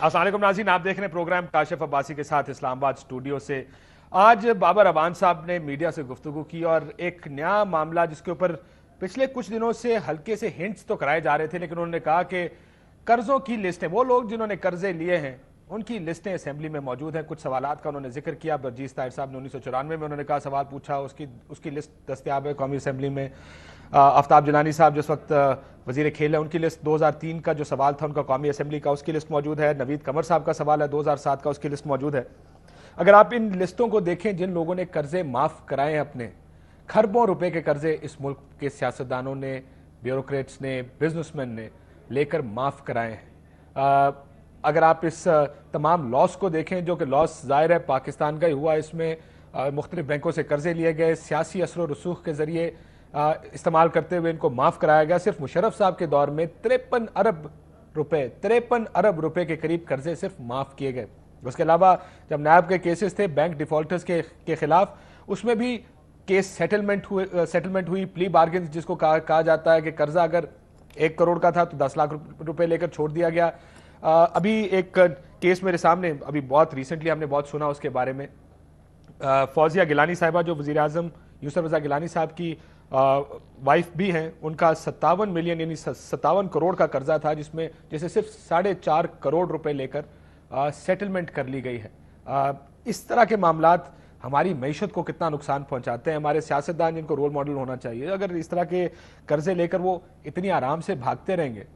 अस्सलाम वालेकुम नाज़रीन, आप देख रहे हैं प्रोग्राम काशिफ अब्बासी के साथ इस्लामाबाद स्टूडियो से। आज बाबर अवान साहब ने मीडिया से गुफ्तगू की और एक नया मामला जिसके ऊपर पिछले कुछ दिनों से हल्के से हिंट्स तो कराए जा रहे थे, लेकिन उन्होंने कहा कि कर्जों की लिस्टें, वो लोग जिन्होंने कर्जे लिए हैं उनकी लिस्टें असेंबली में मौजूद हैं। कुछ सवालात का उन्होंने जिक्र किया। बरजीस ताहिर साहब ने 1994 में उन्होंने कहा सवाल पूछा, उसकी लिस्ट दस्तयाब है कौमी असेंबली में। आफ्ताब जिलानी साहब जिस वक्त वजीर खेल है, उनकी लिस्ट 2003 का जो सवाल था उनका कौमी असेंबली का, उसकी लिस्ट मौजूद है। नवीद कमर साहब का सवाल है 2007 का, उसकी लिस्ट मौजूद है। अगर आप इन लिस्टों को देखें, जिन लोगों ने कर्जे माफ कराए हैं, अपने खरबों रुपए के कर्जे इस मुल्क के सियासतदानों ने, ब्यूरोक्रेट्स ने, बिजनेसमैन ने लेकर माफ कराए हैं। अगर आप इस तमाम लॉस को देखें, जो कि लॉस ज़ाहिर है पाकिस्तान का ही हुआ, इसमें मुख्तलिफ बैंकों से कर्जे लिए गए, सियासी असर रसूख के जरिए इस्तेमाल करते हुए इनको माफ कराया गया। सिर्फ मुशर्रफ साहब के दौर में 53 अरब रुपए के करीब कर्जे सिर्फ माफ किए गए। उसके अलावा जब नायब के केसेस थे बैंक डिफॉल्टर्स के खिलाफ, उसमें भी केस सेटलमेंट हुई, प्ली बार्गेन जिसको कहा जाता है कि कर्जा अगर 1 करोड़ का था तो 10 लाख रुपए लेकर छोड़ दिया गया। अभी एक केस मेरे सामने, अभी बहुत रिसेंटली हमने बहुत सुना उसके बारे में। फौजिया गिलानी साहिबा जो वज़ीर आज़म यूसुफ रज़ा गिलानी साहब की वाइफ भी हैं, उनका 57 मिलियन यानी 57 करोड़ का कर्जा था, जिसे सिर्फ 4.5 करोड़ रुपए लेकर सेटलमेंट कर ली गई है। इस तरह के मामलात हमारी मईशत को कितना नुकसान पहुंचाते हैं। हमारे सियासतदान जिनको रोल मॉडल होना चाहिए, अगर इस तरह के कर्जे लेकर वो इतनी आराम से भागते रहेंगे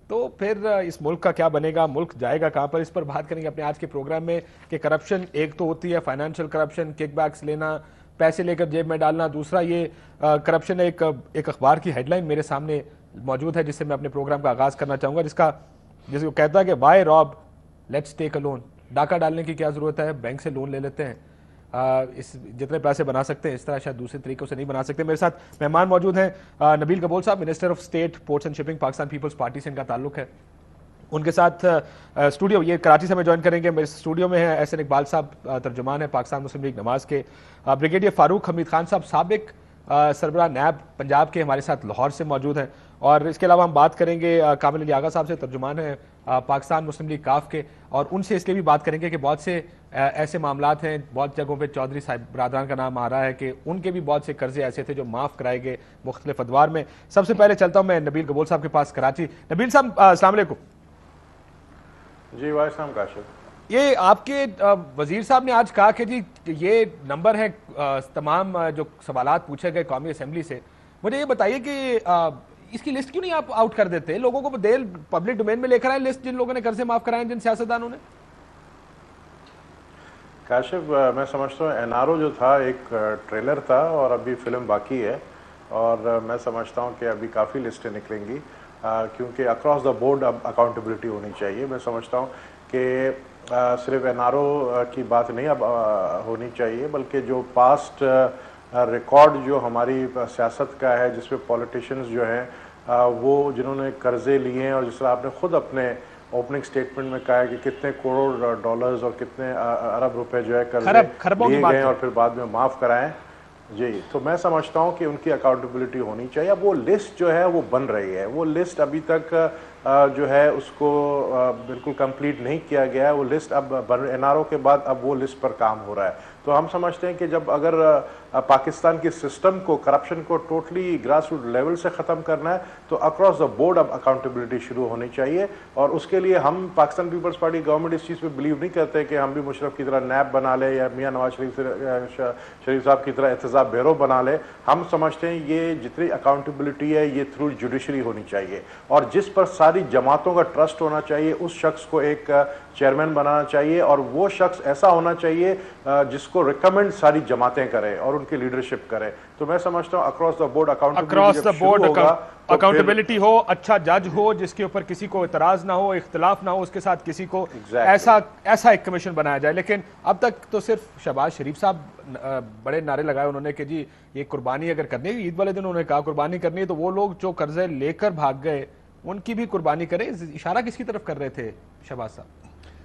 तो फिर इस मुल्क का क्या बनेगा, मुल्क जाएगा कहाँ पर। इस पर बात करेंगे अपने आज के प्रोग्राम में कि करप्शन एक तो होती है फाइनेंशियल करप्शन, किकबैक्स लेना, पैसे लेकर जेब में डालना। दूसरा ये करप्शन है। एक अखबार की हेडलाइन मेरे सामने मौजूद है जिससे मैं अपने प्रोग्राम का आगाज़ करना चाहूँगा, जिसको कहता है कि why rob, let's take a loan. डाका डालने की क्या ज़रूरत है, बैंक से लोन ले लेते हैं। इस जितने पैसे बना सकते हैं इस तरह शायद दूसरे तरीकों से नहीं बना सकते। मेरे साथ मेहमान मौजूद हैं नबील कबूल साहब, minister of state ports and shipping, Pakistan Peoples Party से इनका ताल्लुक है। उनके साथ स्टूडियो, ये कराची से हमें ज्वाइन करेंगे। मेरे स्टूडियो में है एहसन इकबाल साहब, तर्जुमान है पाकिस्तान मुस्लिम लीग नमाज के। ब्रिगेडियर फारूक हमीद खान साहब, साबिक सरबराह नैब पंजाब के, हमारे साथ लाहौर से मौजूद हैं। और इसके अलावा हम बात करेंगे कामिल अली आगा साहब से, तर्जुमान है पाकिस्तान मुस्लिम लीग काफ के, और उनसे इसलिए भी बात करेंगे कि बहुत से ऐसे मामलात हैं, बहुत जगहों पे चौधरी साहब बरादरान का नाम आ रहा है कि उनके भी बहुत से कर्जे ऐसे थे जो माफ़ कराए गए मुख्तलिफ अदवार में। सबसे पहले चलता हूँ मैं नबील कबूल साहब के पास, कराची। नबील साहब अस्सलाम वालेकुम। जी वालेकुम काशिफ। ये आपके वजीर साहब ने आज कहा कि जी ये नंबर है तमाम जो सवालात पूछे गए कौमी असेंबली से। मुझे ये बताइए कि इसकी लिस्ट क्यों नहीं आप आउट कर देते, लोगों को पब्लिक डोमेन में लेकर आए लिस्ट, जिन लोगों ने कर्जे माफ कराए, जिन सियासतदानों ने। काशिफ, मैं समझता हूँ एनआरओ जो था एक ट्रेलर था और अभी फिल्म बाकी है, और मैं समझता हूँ कि अभी काफ़ी लिस्टें निकलेंगी, क्योंकि अक्रॉस द बोर्ड अब अकाउंटेबिलिटी होनी चाहिए। मैं समझता हूँ कि सिर्फ एनआरओ की बात नहीं अब होनी चाहिए, बल्कि जो पास्ट रिकॉर्ड जो हमारी सियासत का है, जिसमें पॉलिटिशियंस जो हैं वो जिन्होंने कर्जे लिए हैं, और जिस तरह आपने ख़ुद अपने ओपनिंग स्टेटमेंट में कहा है कि कितने करोड़ डॉलर्स और कितने अरब रुपए जो है कर्जे लिए गए और फिर बाद में माफ़ कराएं। जी, तो मैं समझता हूं कि उनकी अकाउंटेबिलिटी होनी चाहिए। अब वो लिस्ट जो है वो बन रही है, वो लिस्ट अभी तक जो है उसको बिल्कुल कंप्लीट नहीं किया गया है। वो लिस्ट अब एनआरओ के बाद अब वो लिस्ट पर काम हो रहा है। तो हम समझते हैं कि जब अगर पाकिस्तान के सिस्टम को, करप्शन को टोटली ग्रास रूट लेवल से ख़त्म करना है, तो अक्रॉस द बोर्ड अब अकाउंटेबिलिटी शुरू होनी चाहिए। और उसके लिए हम पाकिस्तान पीपल्स पार्टी गवर्नमेंट इस चीज़ पे बिलीव नहीं करते कि हम भी मुशर्रफ की तरह नैब बना ले या मियाँ नवाज शरीफ साहब की तरह एहतसाब ब्यूरो बना ले। हम समझते हैं ये जितनी अकाउंटेबिलिटी है ये थ्रू जुडिशरी होनी चाहिए, और जिस पर सारी जमातों का ट्रस्ट होना चाहिए उस शख्स को एक चेयरमैन बनाना चाहिए, और वो शख्स ऐसा होना चाहिए जिसको रिकमेंड सारी जमातें करें और उनकी लीडरशिप करें। तो मैं समझता हूँ अक्रॉस द बोर्ड अकाउंटेबिलिटी हो, अच्छा जज हो जिसके ऊपर किसी को इतराज ना हो, इख्तिलाफ ना हो उसके साथ किसी को, ऐसा एक कमीशन बनाया जाए। लेकिन अब तक तो सिर्फ शहबाज शरीफ साहब बड़े नारे लगाए उन्होंने कि जी ये कुर्बानी अगर करनी है, ईद वाले दिन उन्होंने कहा कुर्बानी करनी है, तो वो लोग जो कर्जे लेकर भाग गए उनकी भी कुर्बानी करें। इशारा किसकी तरफ कर रहे थे शहबाज साहब?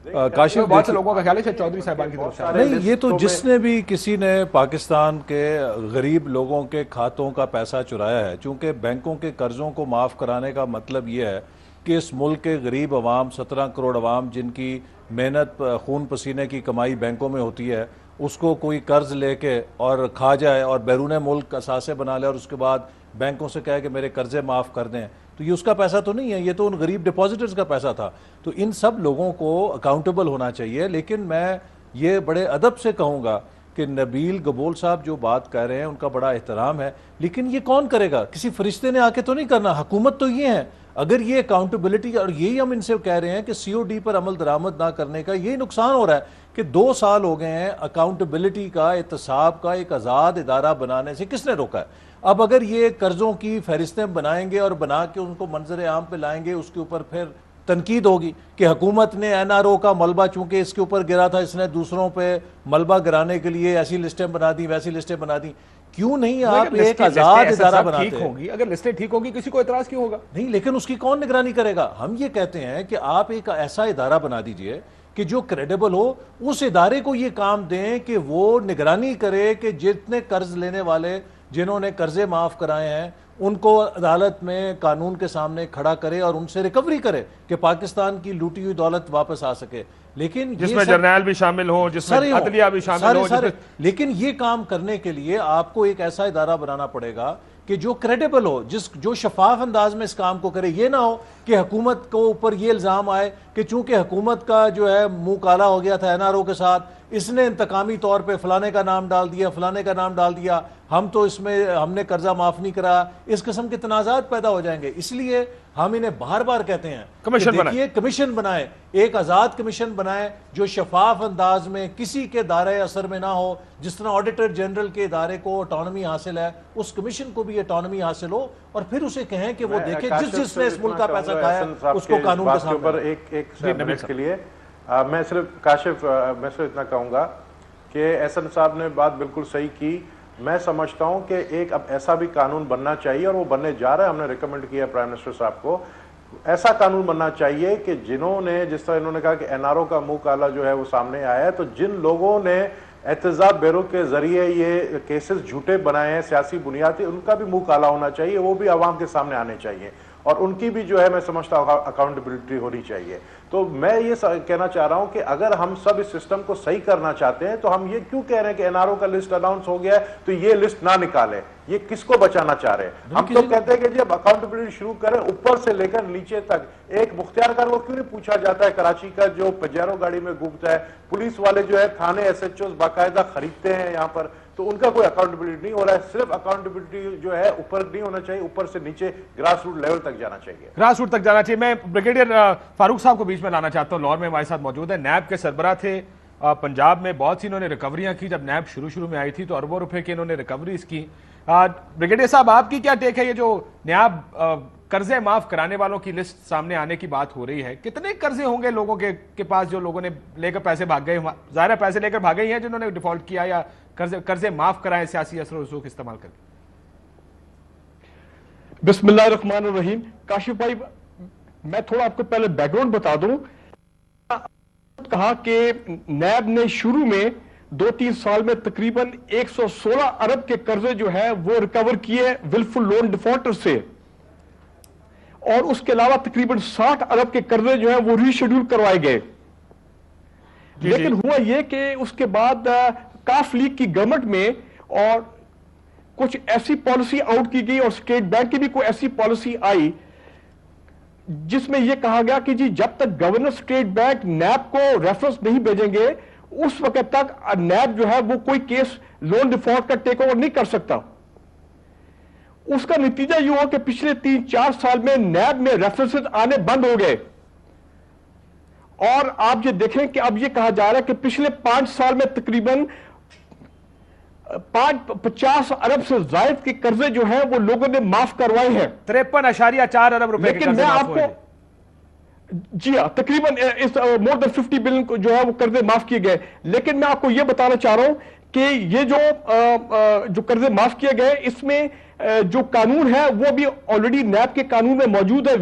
काशिफ, बहुत से लोगों का ख्याल है चौधरी साहबान की तरफ से नहीं, ये तो जिसने भी किसी ने पाकिस्तान के गरीब लोगों के खातों का पैसा चुराया है, चूंकि बैंकों के कर्जों को माफ कराने का मतलब ये है کہ اس ملک کے غریب عوام 17 کروڑ عوام جن کی محنت خون پسینے کی کمائی بینکوں میں ہوتی ہے اس کو کوئی قرض لے کے اور کھا جائے اور بیرون ملک اثاثے بنا لے اور اس کے بعد بینکوں سے کہے کہ میرے قرضے معاف کر دیں، تو یہ اس کا پیسہ تو نہیں ہے، یہ تو ان غریب ڈپازیٹرز کا پیسہ تھا. تو ان سب لوگوں کو اکاؤنٹیبل ہونا چاہیے. لیکن میں یہ بڑے ادب سے کہوں گا کہ نبیل گبول صاحب جو بات کہہ رہے ہیں ان کا بڑا احترام ہے، لیکن یہ کون کرے گا؟ کسی فرشتے نے آ کے تو نہیں کرنا، حکومت تو یہ ہے. اگر یہ اکاؤنٹیبلٹی، اور یہی ہم ان سے کہہ رہے ہیں کہ سی او ڈی پر عمل درآمد نہ کرنے کا یہی نقصان ہو رہا ہے کہ 2 سال ہو گئے ہیں اکاؤنٹیبلٹی کا، احتساب کا ایک آزاد ادارہ بنانے سے کس نے روکا ہے؟ اب اگر یہ قرضوں کی فہرستیں بنائیں گے اور بنا کے ان کو منظر عام پہ لائیں گے، اس کے اوپر پھر تنقید ہوگی کہ حکومت نے این آر او کا ملبہ چونکہ اس کے اوپر گرا تھا، اس نے دوسروں پہ ملبہ گرانے کے لیے ایسی لسٹیں بنا دی ویسی لسٹیں بنا دی. کیوں نہیں آپ ایک آزاد ادارہ بناتے ہیں؟ اگر لسٹیں ٹھیک ہوگی کسی کو اعتراض کیوں ہوگا؟ نہیں، لیکن اس کی کون نگرانی کرے گا؟ ہم یہ کہتے ہیں کہ آپ ایک ایسا ادارہ بنا دیجئے کہ جو کریڈیبل ہو، اس ادارے کو یہ کام دیں کہ وہ نگرانی کرے کہ جتنے قرض لینے والے جنہوں نے قرضے معاف کرائے ہیں ان کو عدالت میں قانون کے سامنے کھڑا کرے اور ان سے ریکوری کرے کہ پاکستان کی لوٹی ہوئی دولت واپس آ سکے. لیکن جس میں جرنیل بھی شامل ہوں، جس میں عدلیہ بھی شامل ہوں، لیکن یہ کام کرنے کے لیے آپ کو ایک ایسا ادارہ بنانا پڑے گا کہ جو کریڈیبل ہو، جو شفاف انداز میں اس کام کو کرے. یہ نہ ہو کہ حکومت کو اوپر یہ الزام آئے کہ چونکہ حکومت کا جو ہے منہ کالا ہو گیا تھا این آر او کے ساتھ، اس نے انتقامی طور پہ فلانے کا نام ڈال دیا، فلانے کا نام ڈال دیا، ہم تو اس میں ہم نے قرضہ معاف نہیں کرا. اس قسم کے تنازعات پیدا ہو جائیں گے. اس لیے ہم انہیں بار بار کہتے ہیں کہ کمیشن بنائیں، ایک آزاد کمیشن بنائیں جو شفاف انداز میں کسی کے دائرۂ اثر میں نہ ہو. جس طرح آڈیٹر جنرل کے ادارے کو اٹانومی حاصل ہے، اس کمیشن کو بھی اٹانومی حاصل ہو، اور پھر اسے کہیں کہ وہ دیکھے جس نے اس ملک کا پیسہ کھایا اس کو قانون کے سامنے. ایک منٹ کے لیے میں صرف کاشف میں صرف اتنا کہوں گا کہ احسن صاحب نے بات بالکل صحیح کی. میں سمجھتا ہوں کہ ایک اب ایسا بھی قانون بننا چاہیے، اور وہ بننے جا رہا ہے. ہم نے ریکمنڈ کیا پرائم منسٹر صاحب کو، ایسا قانون بننا چاہیے کہ جنہوں نے، جس طرح انہوں نے کہا کہ این آر او کا منہ کالا جو ہے وہ سامنے آیا ہے، تو جن لوگوں نے احتجاج بیرو کے ذریعے یہ کیسز جھوٹے بنائے ہیں سیاسی بنیادی، ان کا بھی منہ کالا ہونا چاہیے، وہ بھی عوام کے سامنے آنے چاہیے، اور ان کی بھی جو ہے میں سمجھتا ہوں اکاؤنٹیبلٹی ہونی چاہیے. تو میں یہ کہنا چاہ رہا ہوں کہ اگر ہم سب اس سسٹم کو صحیح کرنا چاہتے ہیں تو ہم یہ کیوں کہہ رہے ہیں کہ این آر او کا لسٹ اناؤنس ہو گیا ہے تو یہ لسٹ نہ نکالیں؟ یہ کس کو بچانا چاہ رہے ہیں؟ ہم تو کہتے ہیں کہ جب اکاؤنٹیبلٹی شروع کریں اوپر سے لے کر نیچے تک. ایک مختار کار وہ کیوں نہیں پوچھا جاتا ہے کراچی کا جو پجیرو گاڑی میں گھومتا ہے؟ پولیس والے جو ہے تھانے ایس ایچ اوز باقاعدہ خریدتے ہیں یہاں پر، تو ان کا کوئی اکاؤنٹیبلٹی نہیں ہو رہا ہے. صرف اکاؤنٹیبلٹی جو ہے اوپر نہیں ہونا چاہیے، اوپر سے نیچے گراس روٹ لیول تک جانا چاہیے. گراس روٹ تک جانا چاہیے. میں بریگیڈیئر فاروق صاحب کو بیچ میں لانا چاہتا ہوں، لاہور میں ہمارے ساتھ موجود ہے. نیب کے سربراہ تھے پنجاب میں، بہت سی انہوں نے ریکوریاں کی. جب نیب شروع میں آئی تھی تو اربوں روپے کی انہوں نے ریکوریز کی. بریگیڈیئر صاحب آپ کی کیا ٹیک ہے؟ یہ جو نیب قرضے معاف کرانے والوں کی لسٹ سامنے آنے کی بات ہو رہی ہے، کتنے قرضے ہوں گے لوگوں کے پاس جو لوگوں نے لے کر پیسے بھاگ گئے؟ ظاہر ہے پیسے لے کر بھاگے ہی ہیں جنہوں نے ڈیفالٹ کیا یا قرضے معاف کرائے سیاسی اثر و رسوخ استعمال کر کے. بسم اللہ الرحمن الرحیم. کاشف بھائی میں تھوڑا آپ کو پہلے بیک گراؤنڈ بتا دوں. کہا کہ نیب نے شروع میں 2-3 سال میں تقریباً 116 ارب کے قرضے جو ہے وہ ریکور کیے ولفل لون ڈیفالٹر سے، اور اس کے علاوہ تقریباً 60 ارب کے قرضے جو ہیں وہ ری شیڈول کروائے گئے. لیکن ہوا یہ کہ اس کے بعد کاف لیگ کی گورنمنٹ میں اور کچھ ایسی پالیسی آؤٹ کی گئی اور اسٹیٹ بینک کی بھی کوئی ایسی پالیسی آئی جس میں یہ کہا گیا کہ جی جب تک گورنر اسٹیٹ بینک نیب کو ریفرنس نہیں بھیجیں گے اس وقت تک نیب جو ہے وہ کوئی کیس لون ڈیفالٹ کا ٹیک اوور نہیں کر سکتا. اس کا نتیجہ یہ ہوا کہ پچھلے 3-4 سال میں نیب میں ریفرنسز آنے بند ہو گئے، اور آپ یہ دیکھیں کہ اب یہ کہا جا رہا ہے کہ پچھلے 5 سال میں تقریباً 50 ارب سے زائد کے قرضے جو ہیں وہ لوگوں نے معاف کروائے ہیں. 53.4 ارب روپے کے قرضے معاف ہوئے. جی ہاں، تقریباً مور دین 50 بلین جو ہے وہ قرضے معاف کیے گئے. لیکن میں آپ کو یہ بتانا چاہ رہا ہوں کہ یہ جو قرضے معاف کیے گئے اس میں جو قانون ہے وہ بھی آلریڈی نیب کے قانون میں موجود ہے.